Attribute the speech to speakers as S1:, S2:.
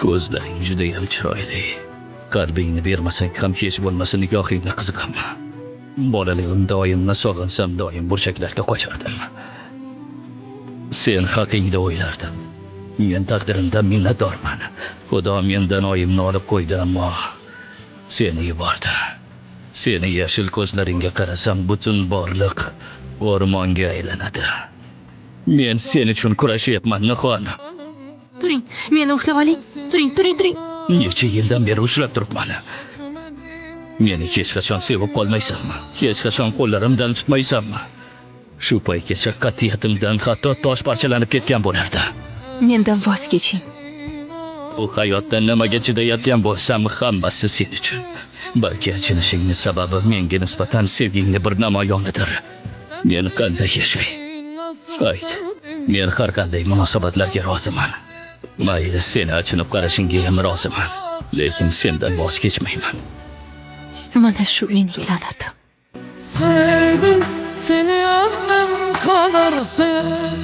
S1: Ko'zlaring judayam chiroyli. Qalbingni bermasang ham hech bo'lmasa nigohingga qiziqaman. Bolaligim doimni sog'insam doim burchaklarga qochardim. Sen haqingda o'ylardim. Men taqdirimdan minnatdorman. Xudo mendan oyimni olib qo'ydi, ammo seni yubordi. Seni yashil ko'zlaringga qarasam butun borliq o'rmonga aylanadi. Men sen uchun kurashyapman, Nihon.
S2: Turing, meni ushlab oling. Turing.
S1: Necha yildan beri ushlab turibman. Meni hech qachon sevib qolmaysanmi? Hech qachon qo'llarimdan tutmaysanmi? Shu paytgacha qat'iyatimdan hatto tosh parchalanib ketgan bo'lardi.
S2: Mendan voz keching.
S1: Bu hayotda nimaga chidayotgan bo'lsam, hammasi sen uchun. Balki achinishingning sababi menga nisbatan sevgingni bir namoyonidir. Men qanday yashay? Ayt. Men har qanday munosabatlarga roziman. Mayli, seni achinib qarashingga ham roziman. Lekin sendan voz kechmayman.
S2: Mana shu mening la'natim.
S3: Sevdim seni annem kadar sev.